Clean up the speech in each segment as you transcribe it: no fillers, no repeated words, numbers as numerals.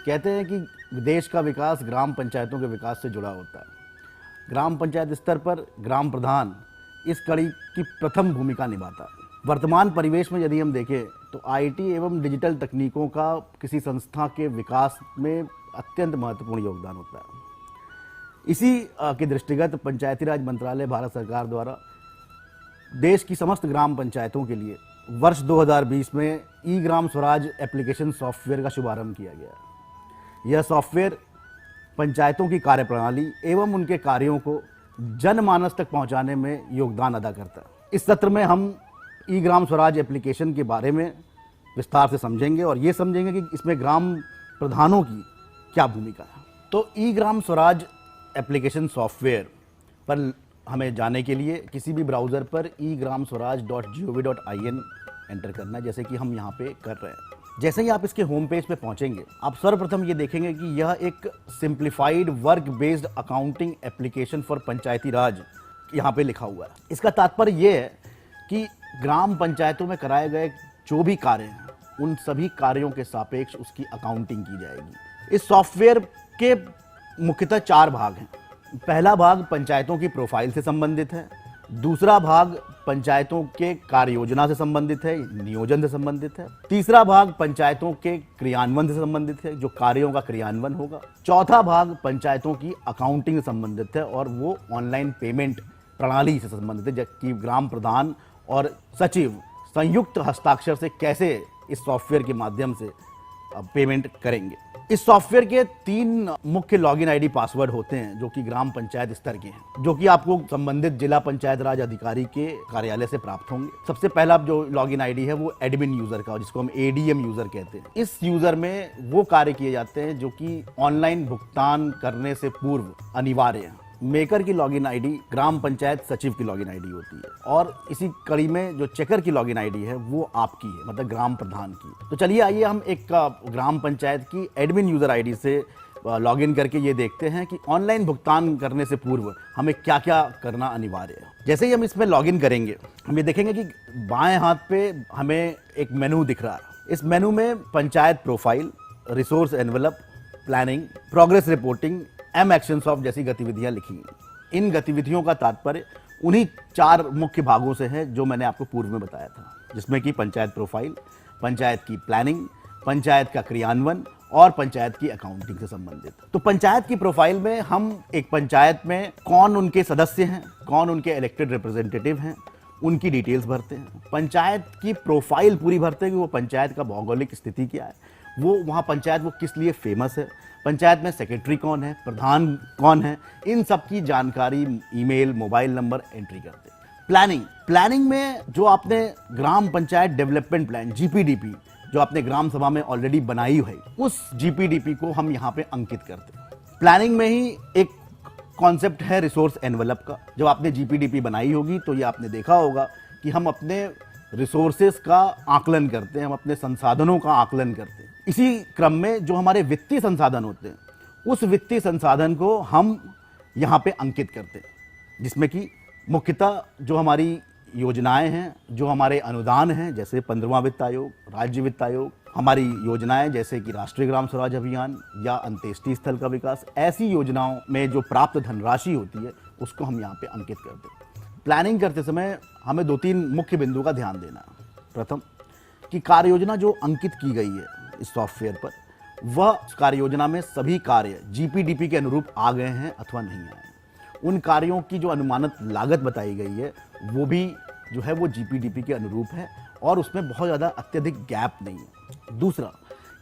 कहते हैं कि देश का विकास ग्राम पंचायतों के विकास से जुड़ा होता है। ग्राम पंचायत स्तर पर ग्राम प्रधान इस कड़ी की प्रथम भूमिका निभाता है। वर्तमान परिवेश में यदि हम देखें तो आईटी एवं डिजिटल तकनीकों का किसी संस्था के विकास में अत्यंत महत्वपूर्ण योगदान होता है। इसी के दृष्टिगत पंचायती राज मंत्रालय भारत सरकार द्वारा देश की समस्त ग्राम पंचायतों के लिए वर्ष 2020 में ई ग्राम स्वराज एप्लीकेशन सॉफ्टवेयर का शुभारंभ किया गया। यह सॉफ्टवेयर पंचायतों की कार्यप्रणाली एवं उनके कार्यों को जनमानस तक पहुंचाने में योगदान अदा करता है। इस सत्र में हम ई ग्राम स्वराज एप्लीकेशन के बारे में विस्तार से समझेंगे और ये समझेंगे कि इसमें ग्राम प्रधानों की क्या भूमिका है। तो ई ग्राम स्वराज एप्लीकेशन सॉफ्टवेयर पर हमें जाने के लिए किसी भी ब्राउज़र पर eGramSwaraj.gov.in एंटर करना है, जैसे कि हम यहाँ पे कर रहे हैं। जैसे ही आप इसके होम पेज पे पहुँचेंगे, आप सर्वप्रथम ये देखेंगे कि यह एक simplified work based accounting application for Panchayati Raj यहाँ पे लिखा हुआ है। इसका तात्पर्य ये है कि ग्राम पंचायतों में कराए गए जो भी कार्य हैं, उन सभी कार्यों के सापेक्ष उसकी अकाउंटिंग की जाएगी। इस सॉफ्टवेयर के मुख्यतः 4 भाग हैं। पहला भाग पंचायतों की प्रोफाइल से संबंधित है, दूसरा भाग पंचायतों के कार्य योजना से संबंधित है, नियोजन से संबंधित है, तीसरा भाग पंचायतों के क्रियान्वयन से संबंधित है, जो कार्यों का क्रियान्वयन होगा, चौथा भाग पंचायतों की अकाउंटिंग से संबंधित है और वो ऑनलाइन पेमेंट प्रणाली से संबंधित है, जबकि ग्राम प्रधान और सचिव संयुक्त हस्ताक्षर से कैसे इस सॉफ्टवेयर के माध्यम से पेमेंट करेंगे। इस सॉफ्टवेयर के 3 मुख्य लॉगिन आईडी पासवर्ड होते हैं, जो कि ग्राम पंचायत स्तर के हैं, जो कि आपको संबंधित जिला पंचायत राज अधिकारी के कार्यालय से प्राप्त होंगे। सबसे पहला जो लॉगिन आईडी है वो एडमिन यूजर का, जिसको हम एडीएम यूजर कहते हैं। इस यूजर में वो कार्य किए जाते हैं जो कि ऑनलाइन भुगतान करने से पूर्व अनिवार्य है। मेकर की लॉगिन आईडी ग्राम पंचायत सचिव की लॉगिन आईडी होती है और इसी कड़ी में जो चेकर की लॉगिन आईडी है वो आपकी है, मतलब ग्राम प्रधान की। तो चलिए आइए हम एक ग्राम पंचायत की एडमिन यूजर आईडी से लॉगिन करके ये देखते हैं कि ऑनलाइन भुगतान करने से पूर्व हमें क्या क्या करना अनिवार्य है। जैसे ही हम इसमें लॉगिन करेंगे, हम ये देखेंगे कि बाएं हाथ पे हमें एक मेनू दिख रहा है। इस मेनू में panchayat profile, resource envelope, planning, progress reporting, M actions of जैसी गतिविधियां लिखी हैं। इन गतिविधियों का तात्पर्य उन्हीं 4 मुख्य भागों से है जो मैंने आपको पूर्व में बताया था, जिसमें कि पंचायत प्रोफाइल, पंचायत की प्लानिंग, पंचायत का क्रियान्वयन और पंचायत की अकाउंटिंग से संबंधित। तो पंचायत की प्रोफाइल में हम एक पंचायत में कौन उनके सदस्य हैं, कौन उनके इलेक्टेड रिप्रेजेंटेटिव हैं, उनकी डिटेल्स भरते हैं। पंचायत की प्रोफाइल पूरी भरते हैं कि वो पंचायत का भौगोलिक स्थिति क्या है, वो वहाँ पंचायत वो किस लिए फेमस है, पंचायत में सेक्रेटरी कौन है, प्रधान कौन है, इन सब की जानकारी ईमेल, मोबाइल नंबर एंट्री करते हैं। प्लानिंग में जो आपने ग्राम पंचायत डेवलपमेंट प्लान जीपीडीपी जो आपने ग्राम सभा में ऑलरेडी बनाई है, उस जीपीडीपी को हम यहाँ पे अंकित करते हैं। प्लानिंग में ही एक कॉन्सेप्ट है रिसोर्स एनवेलप का। जब आपने जीपीडीपी बनाई होगी तो ये आपने देखा होगा कि हम अपने रिसोर्सेस का आकलन करते हैं, हम अपने संसाधनों का आकलन करते हैं। इसी क्रम में जो हमारे वित्तीय संसाधन होते हैं, उस वित्तीय संसाधन को हम यहाँ पे अंकित करते हैं, जिसमें कि मुख्यतः जो हमारी योजनाएं हैं, जो हमारे अनुदान हैं, जैसे 15वां वित्त आयोग, राज्य वित्त आयोग, हमारी योजनाएं जैसे कि राष्ट्रीय ग्राम स्वराज अभियान या अंत्येष्टि स्थल का विकास, ऐसी योजनाओं में जो प्राप्त धनराशि होती है उसको हम यहाँ पे अंकित करते हैं। प्लानिंग करते समय हमें 2-3 मुख्य बिंदु का ध्यान देना है। प्रथम कि कार्य योजना जो अंकित की गई है इस सॉफ्टवेयर पर, वह कार्य योजना में सभी कार्य जीपीडीपी के अनुरूप आ गए हैं अथवा नहीं आए हैं। उन कार्यों की जो अनुमानित लागत बताई गई है वो भी जो है वो जीपीडीपी के अनुरूप है और उसमें बहुत ज़्यादा अत्यधिक गैप नहीं है। दूसरा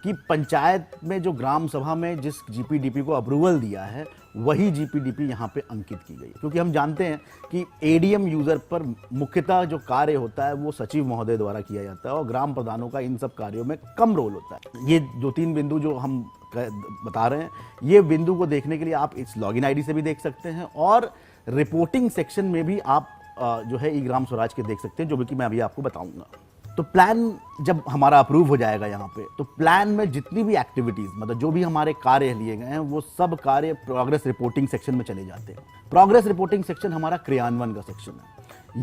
कि पंचायत में जो ग्राम सभा में जिस जीपीडीपी को अप्रूवल दिया है वही जीपीडीपी यहाँ पे अंकित की गई, क्योंकि हम जानते हैं कि एडीएम यूजर पर मुख्यतः जो कार्य होता है वो सचिव महोदय द्वारा किया जाता है और ग्राम प्रधानों का इन सब कार्यों में कम रोल होता है। ये 2-3 बिंदु जो हम बता रहे हैं, ये बिंदु को देखने के लिए आप इस लॉगिन आईडी से भी देख सकते हैं और रिपोर्टिंग सेक्शन में भी आप जो है ई ग्राम स्वराज के देख सकते हैं, जो कि मैं अभी आपको बताऊंगा। तो प्लान जब हमारा अप्रूव हो जाएगा यहाँ पे, तो प्लान में जितनी भी एक्टिविटीज, मतलब जो भी हमारे कार्य लिए गए हैं, वो सब कार्य प्रोग्रेस रिपोर्टिंग सेक्शन में चले जाते हैं। प्रोग्रेस रिपोर्टिंग सेक्शन हमारा क्रियान्वयन का सेक्शन है।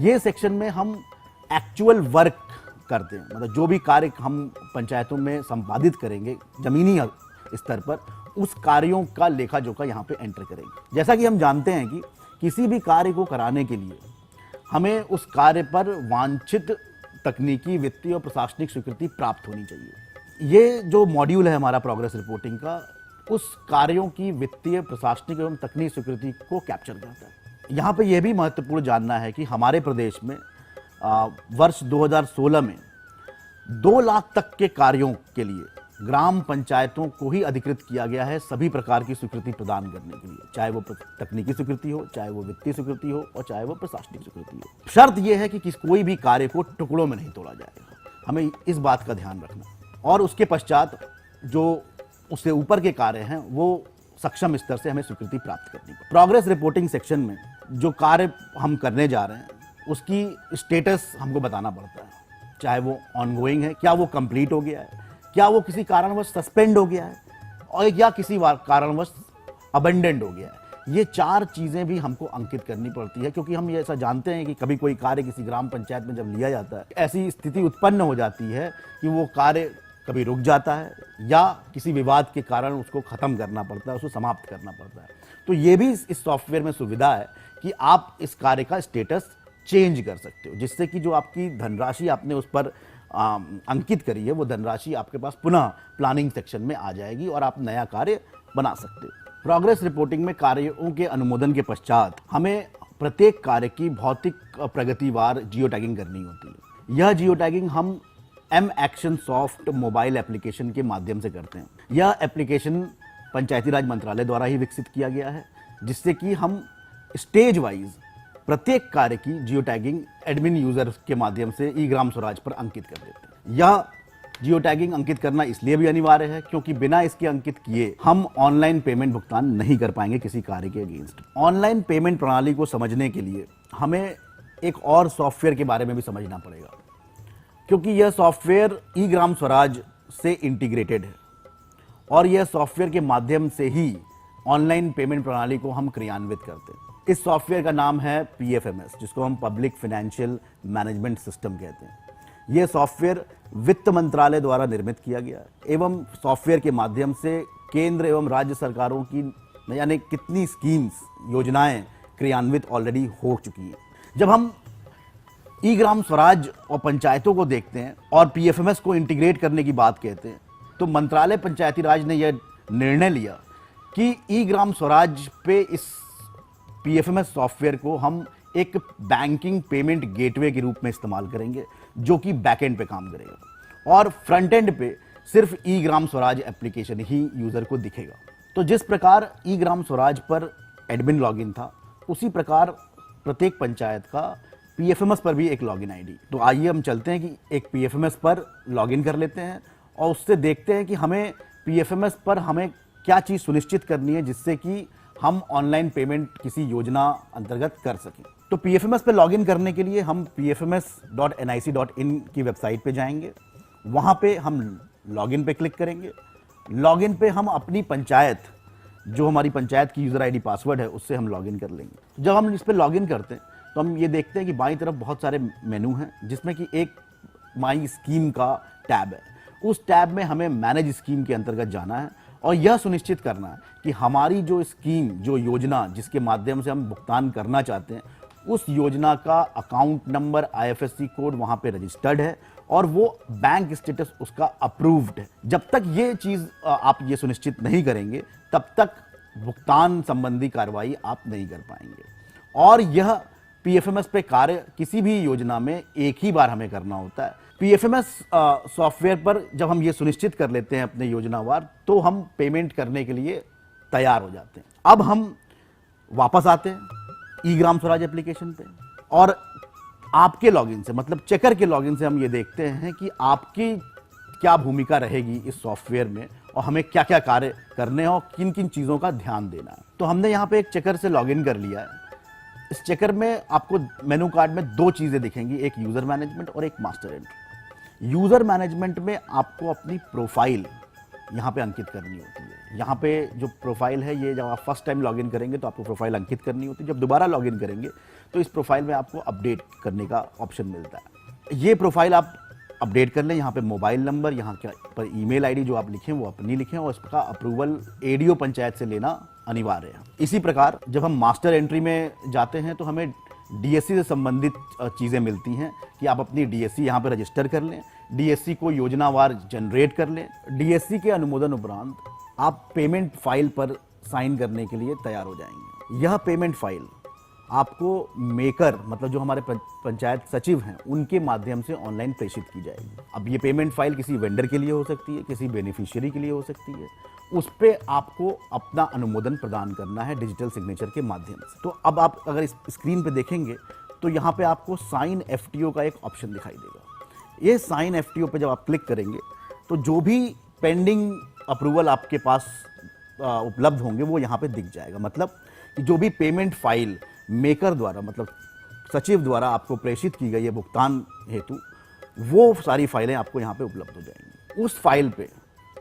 ये सेक्शन में हम एक्चुअल वर्क करते हैं, मतलब जो भी कार्य हम पंचायतों में संपादित करेंगे जमीनी स्तर पर उस कार्यों का लेखा जोखा यहाँ पे एंटर करेंगे। जैसा कि हम जानते हैं कि किसी भी कार्य को कराने के लिए हमें उस कार्य पर वांछित तकनीकी, वित्तीय और प्रशासनिक स्वीकृति प्राप्त होनी चाहिए। ये जो मॉड्यूल है हमारा प्रोग्रेस रिपोर्टिंग का, उस कार्यों की वित्तीय, प्रशासनिक एवं तकनीकी स्वीकृति को कैप्चर करता है। यहाँ पे यह भी महत्वपूर्ण जानना है कि हमारे प्रदेश में वर्ष 2016 में 2 लाख तक के कार्यों के लिए ग्राम पंचायतों को ही अधिकृत किया गया है सभी प्रकार की स्वीकृति प्रदान करने के लिए, चाहे वो तकनीकी स्वीकृति हो, चाहे वो वित्तीय स्वीकृति हो और चाहे वो प्रशासनिक स्वीकृति हो। शर्त यह है कि कोई भी कार्य को टुकड़ों में नहीं तोड़ा जाएगा, हमें इस बात का ध्यान रखना। और उसके पश्चात जो उससे ऊपर के कार्य हैं वो सक्षम स्तर से हमें स्वीकृति प्राप्त करनी है। प्रोग्रेस रिपोर्टिंग सेक्शन में जो कार्य हम करने जा रहे हैं उसकी स्टेटस हमको बताना पड़ता है, चाहे वो ऑनगोइंग है, क्या वो कंप्लीट हो गया है, क्या वो किसी कारणवश सस्पेंड हो गया है और या किसी कारणवश अबेंडेंड हो गया है। ये 4 चीज़ें भी हमको अंकित करनी पड़ती है, क्योंकि हम ये ऐसा जानते हैं कि कभी कोई कार्य किसी ग्राम पंचायत में जब लिया जाता है, ऐसी स्थिति उत्पन्न हो जाती है कि वो कार्य कभी रुक जाता है या किसी विवाद के कारण उसको ख़त्म करना पड़ता है, उसको समाप्त करना पड़ता है। तो ये भी इस सॉफ्टवेयर में सुविधा है कि आप इस कार्य का स्टेटस चेंज कर सकते हो, जिससे कि जो आपकी धनराशि आपने उस पर अंकित करी है वो धनराशि आपके पास पुनः प्लानिंग सेक्शन में आ जाएगी और आप नया कार्य बना सकते हो। प्रोग्रेस रिपोर्टिंग में कार्यों के अनुमोदन के पश्चात हमें प्रत्येक कार्य की भौतिक प्रगतिवार जियो टैगिंग करनी होती है। यह जियो टैगिंग हम M action soft mobile application के माध्यम से करते हैं। यह एप्लीकेशन पंचायती राज मंत्रालय द्वारा ही विकसित किया गया है, जिससे कि हम स्टेज वाइज प्रत्येक कार्य की जियो टैगिंग एडमिन यूजर के माध्यम से ई ग्राम स्वराज पर अंकित कर देते हैं। यह जियो टैगिंग अंकित करना इसलिए भी अनिवार्य है क्योंकि बिना इसके अंकित किए हम ऑनलाइन पेमेंट भुगतान नहीं कर पाएंगे किसी कार्य के अगेंस्ट। ऑनलाइन पेमेंट प्रणाली को समझने के लिए हमें एक और सॉफ्टवेयर के बारे में भी समझना पड़ेगा, क्योंकि यह सॉफ्टवेयर ई ग्राम स्वराज से इंटीग्रेटेड है और यह सॉफ्टवेयर के माध्यम से ही ऑनलाइन पेमेंट प्रणाली को हम क्रियान्वित करते हैं। इस सॉफ्टवेयर का नाम है PFMS, जिसको हम पब्लिक फाइनेंशियल मैनेजमेंट सिस्टम कहते हैं। यह सॉफ्टवेयर वित्त मंत्रालय द्वारा निर्मित किया गया एवं सॉफ्टवेयर के माध्यम से केंद्र एवं राज्य सरकारों की यानी कितनी स्कीम्स, योजनाएं क्रियान्वित ऑलरेडी हो चुकी हैं। जब हम ई ग्राम स्वराज और पंचायतों को देखते हैं और PFMS को इंटीग्रेट करने की बात कहते हैं, तो मंत्रालय पंचायती राज ने यह निर्णय लिया कि ई ग्राम स्वराज पे इस PFMS सॉफ्टवेयर को हम एक बैंकिंग पेमेंट गेटवे के रूप में इस्तेमाल करेंगे, जो कि बैकएंड पे काम करेगा और फ्रंट एंड पे सिर्फ ई ग्राम स्वराज एप्लीकेशन ही यूजर को दिखेगा। तो जिस प्रकार ई ग्राम स्वराज पर एडमिन लॉगिन था, उसी प्रकार प्रत्येक पंचायत का PFMS पर भी एक लॉगिन आईडी। तो आइए हम चलते हैं कि एक PFMS पर लॉगिन कर लेते हैं और उससे देखते हैं कि हमें PFMS पर हमें क्या चीज़ सुनिश्चित करनी है जिससे कि हम ऑनलाइन पेमेंट किसी योजना अंतर्गत कर सकें। तो PFMS पे लॉगिन करने के लिए हम pfms.nic.in की वेबसाइट पे जाएंगे। वहाँ पे हम लॉगिन पे क्लिक करेंगे। लॉगिन पे हम अपनी पंचायत, जो हमारी पंचायत की यूज़र आईडी पासवर्ड है, उससे हम लॉगिन कर लेंगे। जब हम इस पर लॉगिन करते हैं तो हम ये देखते हैं कि बाईं तरफ बहुत सारे मेनू हैं, जिसमें कि एक माई स्कीम का टैब है। उस टैब में हमें मैनेज स्कीम के अंतर्गत जाना है और यह सुनिश्चित करना है कि हमारी जो स्कीम, जो योजना जिसके माध्यम से हम भुगतान करना चाहते हैं, उस योजना का अकाउंट नंबर, IFSC कोड वहाँ पे रजिस्टर्ड है और वो बैंक स्टेटस उसका अप्रूव्ड है। जब तक ये चीज़ आप ये सुनिश्चित नहीं करेंगे, तब तक भुगतान संबंधी कार्रवाई आप नहीं कर पाएंगे। और यह PFMS पे कार्य किसी भी योजना में एक ही बार हमें करना होता है। PFMS सॉफ्टवेयर पर जब हम ये सुनिश्चित कर लेते हैं अपने योजनावार, तो हम पेमेंट करने के लिए तैयार हो जाते हैं। अब हम वापस आते हैं ई ग्राम स्वराज एप्लीकेशन पे और आपके लॉगिन से, मतलब चेकर के लॉगिन से हम ये देखते हैं कि आपकी क्या भूमिका रहेगी इस सॉफ्टवेयर में और हमें क्या क्या कार्य करने हैं और किन किन चीज़ों का ध्यान देना है। तो हमने यहाँ पे एक चेकर से लॉगिन कर लिया है। इस चेकर में आपको मेनू कार्ड में 2 चीज़ें दिखेंगी, एक यूज़र मैनेजमेंट और एक मास्टर एंट्री। यूज़र मैनेजमेंट में आपको अपनी प्रोफाइल यहाँ पे अंकित करनी होती है। यहाँ पे जो प्रोफाइल है, ये जब आप फर्स्ट टाइम लॉगिन करेंगे तो आपको प्रोफाइल अंकित करनी होती है। जब दोबारा लॉगिन करेंगे तो इस प्रोफाइल में आपको अपडेट करने का ऑप्शन मिलता है। ये प्रोफाइल आप अपडेट कर लें। यहाँ पे मोबाइल नंबर, यहाँ के पर ईमेल आईडी जो आप लिखें वो अपनी लिखें और इसका अप्रूवल एडीओ पंचायत से लेना अनिवार्य है। इसी प्रकार जब हम मास्टर एंट्री में जाते हैं तो हमें डीएससी से संबंधित चीज़ें मिलती हैं कि आप अपनी डीएससी यहाँ पे रजिस्टर कर लें, डीएससी को योजनावार जनरेट कर लें। डीएससी के अनुमोदन उपरांत आप पेमेंट फाइल पर साइन करने के लिए तैयार हो जाएंगे। यह पेमेंट फाइल आपको मेकर मतलब जो हमारे पंचायत सचिव हैं उनके माध्यम से ऑनलाइन प्रेषित की जाएगी। अब ये पेमेंट फाइल किसी वेंडर के लिए हो सकती है, किसी बेनिफिशियरी के लिए हो सकती है, उस पे आपको अपना अनुमोदन प्रदान करना है डिजिटल सिग्नेचर के माध्यम से। तो अब आप अगर इस स्क्रीन पे देखेंगे तो यहाँ पे आपको साइन एफटीओ का एक ऑप्शन दिखाई देगा। ये साइन एफटीओ पे जब आप क्लिक करेंगे तो जो भी पेंडिंग अप्रूवल आपके पास उपलब्ध होंगे वो यहाँ पे दिख जाएगा। मतलब कि जो भी पेमेंट फाइल मेकर द्वारा मतलब सचिव द्वारा आपको प्रेषित की गई है भुगतान हेतु, वो सारी फाइलें आपको यहाँ पे उपलब्ध हो जाएंगी। उस फाइल पे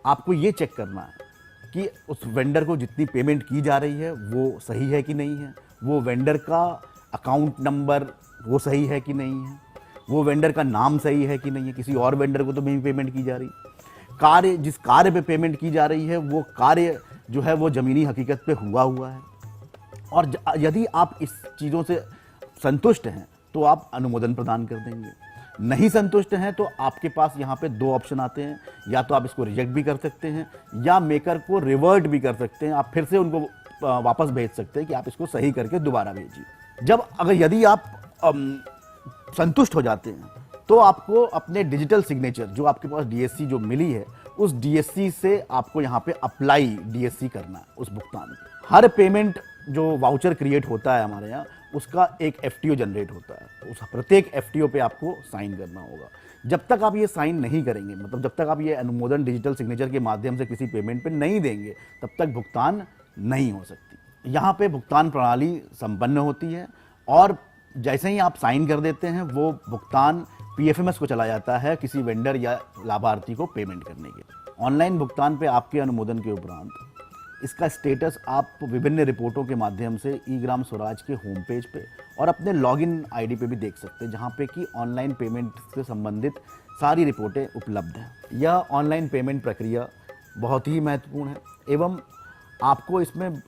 आपको ये चेक करना है कि उस वेंडर को जितनी पेमेंट की जा रही है वो सही है कि नहीं है, वो वेंडर का अकाउंट नंबर वो सही है कि नहीं है, वो वेंडर का नाम सही है कि नहीं है, किसी और वेंडर को तो नहीं पेमेंट की जा रही, कार्य जिस कार्य पे पेमेंट की जा रही है वो कार्य जो है वो ज़मीनी हकीकत पे हुआ है। और यदि आप इस चीज़ों से संतुष्ट हैं तो आप अनुमोदन प्रदान कर देंगे। नहीं संतुष्ट हैं तो आपके पास यहाँ पे दो ऑप्शन आते हैं, या तो आप इसको रिजेक्ट भी कर सकते हैं या मेकर को रिवर्ट भी कर सकते हैं। आप फिर से उनको वापस भेज सकते हैं कि आप इसको सही करके दोबारा भेजिए। यदि आप संतुष्ट हो जाते हैं तो आपको अपने डिजिटल सिग्नेचर जो आपके पास डीएससी जो मिली है उस डीएससी से आपको यहाँ पे अप्लाई डीएससी करना है उस भुगतान पे। हर पेमेंट जो वाउचर क्रिएट होता है हमारे यहाँ उसका एक एफटीओ जनरेट होता है, उस प्रत्येक एफटीओ पे आपको साइन करना होगा। जब तक आप ये साइन नहीं करेंगे मतलब जब तक आप ये अनुमोदन डिजिटल सिग्नेचर के माध्यम से किसी पेमेंट पे नहीं देंगे तब तक भुगतान नहीं हो सकती। यहाँ पे भुगतान प्रणाली संपन्न होती है और जैसे ही आप साइन कर देते हैं वो भुगतान पीएफएमएस को चला जाता है किसी वेंडर या लाभार्थी को पेमेंट करने के। ऑनलाइन भुगतान पे आपके अनुमोदन के उपरांत इसका स्टेटस आप विभिन्न रिपोर्टों के माध्यम से ई ग्राम स्वराज के होम पेज पे और अपने लॉगिन आईडी पे भी देख सकते हैं, जहां पे कि ऑनलाइन पेमेंट से संबंधित सारी रिपोर्टें उपलब्ध हैं। यह ऑनलाइन पेमेंट प्रक्रिया बहुत ही महत्वपूर्ण है एवं आपको इसमें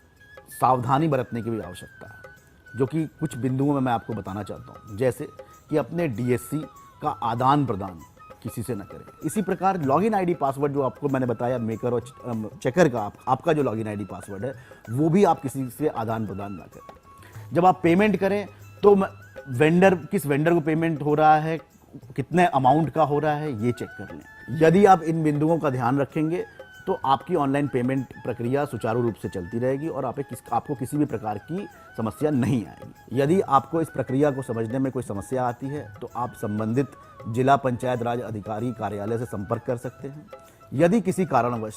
सावधानी बरतने की भी आवश्यकता है, जो कि कुछ बिंदुओं में मैं आपको बताना चाहता हूँ। जैसे कि अपने डीएससी का आदान प्रदान किसी से न करें। इसी प्रकार लॉगिन आईडी पासवर्ड जो आपको मैंने बताया मेकर और चेकर का आपका जो लॉगिन आईडी पासवर्ड है वो भी आप किसी से आदान प्रदान ना करें। जब आप पेमेंट करें तो किस वेंडर को पेमेंट हो रहा है, कितने अमाउंट का हो रहा है, ये चेक कर लें। यदि आप इन बिंदुओं का ध्यान रखेंगे तो आपकी ऑनलाइन पेमेंट प्रक्रिया सुचारू रूप से चलती रहेगी और आपको किसी भी प्रकार की समस्या नहीं आएगी। यदि आपको इस प्रक्रिया को समझने में कोई समस्या आती है तो आप संबंधित जिला पंचायत राज अधिकारी कार्यालय से संपर्क कर सकते हैं। यदि किसी कारणवश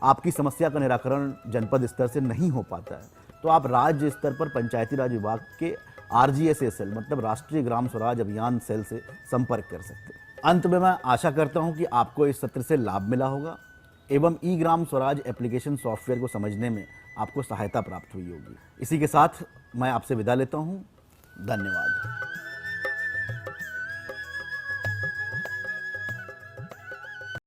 आपकी समस्या का निराकरण जनपद स्तर से नहीं हो पाता है तो आप राज्य स्तर पर पंचायती राज विभाग के RGSA सेल मतलब राष्ट्रीय ग्राम स्वराज अभियान सेल से संपर्क कर सकते हैं। अंत में मैं आशा करता हूं कि आपको इस सत्र से लाभ मिला होगा एवं ई ग्राम स्वराज एप्लीकेशन सॉफ्टवेयर को समझने में आपको सहायता प्राप्त हुई होगी। इसी के साथ मैं आपसे विदा लेता हूं। धन्यवाद।